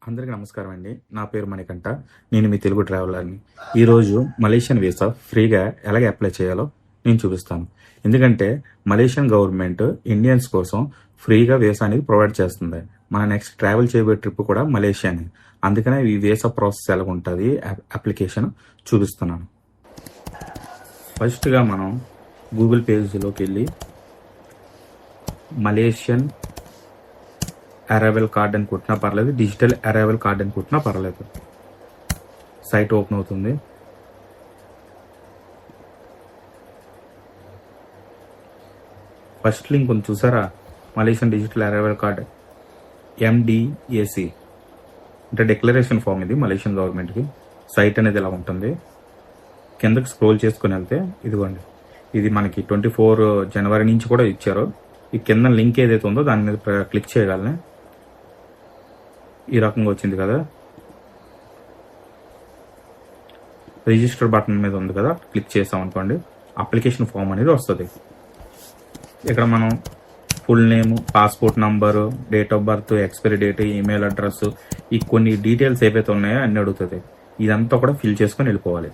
అందరికీ నమస్కారం అండి. నా పేరు మణికంఠ. నేను మీ తెలుగు ట్రావెలర్ని. ఈరోజు మలేషియన్ వీసా ఫ్రీగా ఎలాగ అప్లై చేయాలో నేను చూపిస్తాను. ఎందుకంటే మలేషియన్ గవర్నమెంట్ ఇండియన్స్ కోసం ఫ్రీగా వీసా అనేది ప్రొవైడ్ చేస్తుంది. మన నెక్స్ట్ ట్రావెల్ చేయబోయే ట్రిప్ కూడా మలేషియానే. అందుకనే ఈ వీసా ప్రాసెస్ ఎలా ఉంటుంది అప్లికేషన్ చూపిస్తున్నాను. ఫస్ట్గా మనం గూగుల్ పేజ్లోకి వెళ్ళి మలేషియన్ అరైవల్ కార్డ్ అని కొట్టినా పర్లేదు, డిజిటల్ అరైవల్ కార్డ్ అని కొట్టినా పర్లేదు. సైట్ ఓపెన్ అవుతుంది. ఫస్ట్ లింక్ ఉంది చూసారా, Malaysian digital arrival card MDAC అంటే డిక్లరేషన్ ఫామ్. ఇది మలేషియన్ గవర్నమెంట్కి. సైట్ అనేది ఇలా ఉంటుంది. కిందకి స్క్రోల్ చేసుకుని వెళ్తే ఇదిగోండి, ఇది మనకి 24 జనవరి నుంచి కూడా ఇచ్చారు. ఈ కింద లింక్ ఏదైతే ఉందో దాని మీద క్లిక్ చేయగలనే ఈ రకంగా వచ్చింది కదా. రిజిస్టర్ బటన్ మీద ఉంది కదా, క్లిక్ చేసాం అనుకోండి, అప్లికేషన్ ఫామ్ అనేది వస్తుంది. ఇక్కడ మనం full name, passport number, date of birth, expiry date, email address, ఈ కొన్ని డీటెయిల్స్ ఏవైతే ఉన్నాయో అన్ని అడుగుతుంది. ఇదంతా కూడా ఫిల్ చేసుకొని వెళ్ళిపోవాలి.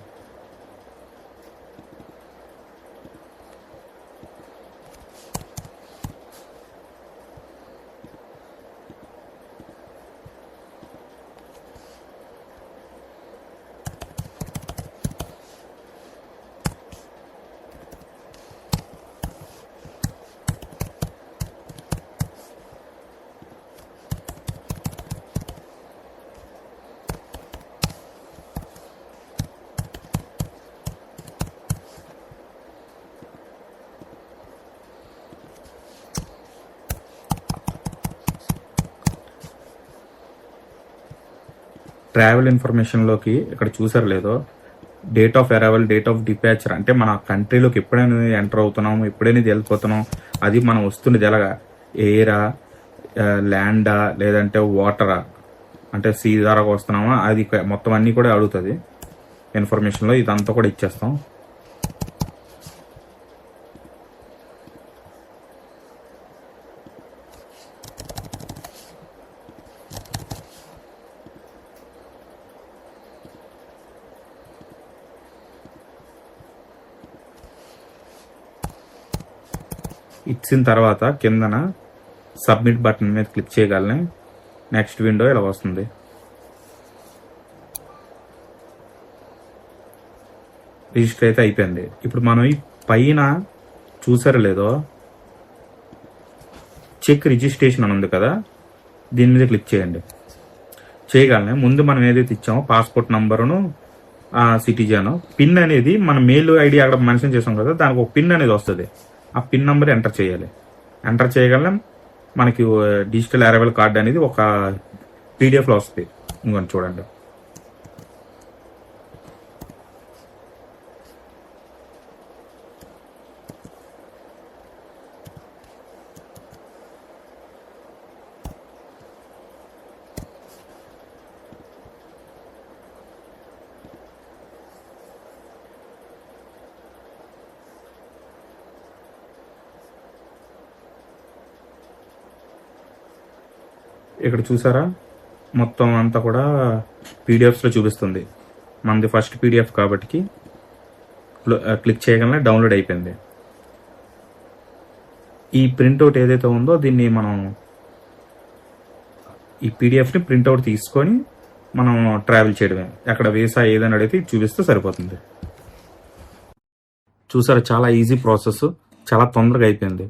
ట్రావెల్ ఇన్ఫర్మేషన్లోకి ఇక్కడ చూసారు లేదో, date of arrival, date of departure అంటే మన కంట్రీలోకి ఎప్పుడైనా ఎంటర్ అవుతున్నాం, ఎప్పుడైనా వెళ్ళిపోతున్నాం, అది మనం వస్తున్నది ఎలాగా, ఎయిరా, ల్యాండా, లేదంటే వాటరా, అంటే సీ ద్వారా వస్తున్నామా, అది మొత్తం అన్నీ కూడా అడుగుతుంది ఇన్ఫర్మేషన్లో. ఇదంతా కూడా ఇచ్చేస్తాం. ఇచ్చిన తర్వాత కిందన సబ్మిట్ బటన్ మీద క్లిక్ చేయగలనే నెక్స్ట్ విండో ఇలా వస్తుంది. రిజిస్టర్ అయితే అయిపోయింది. ఇప్పుడు మనం ఈ పైన చూసారో లేదో చెక్ రిజిస్ట్రేషన్ అని ఉంది కదా, దీని మీద క్లిక్ చేయండి. చేయగలనే ముందు మనం ఏదైతే ఇచ్చామో పాస్పోర్ట్ నంబరును, సిటిజన్, పిన్ అనేది మన మెయిల్ ఐడి అక్కడ మెన్షన్ చేసాం కదా, దానికి ఒక పిన్ అనేది వస్తుంది. ఆ పిన్ నెంబర్ ఎంటర్ చేయాలి. ఎంటర్ చేయగలం మనకి డిజిటల్ అరైవల్ కార్డ్ అనేది ఒక PDF లో వస్తుంది. ఇంకొని చూడండి. ఇక్కడ చూసారా, మొత్తం అంతా కూడా PDFsలో చూపిస్తుంది. మనది ఫస్ట్ PDF కాబట్టి క్లిక్ చేయగానే డౌన్లోడ్ అయిపోయింది. ఈ ప్రింట్అవుట్ ఏదైతే ఉందో దీన్ని మనం ఈ PDFని ప్రింట్అవుట్ తీసుకొని మనం ట్రావెల్ చేయడమే. అక్కడ వీసా ఏదైనా అడిగితే చూపిస్తే సరిపోతుంది. చూసారా, చాలా ఈజీ ప్రాసెస్, చాలా తొందరగా అయిపోయింది.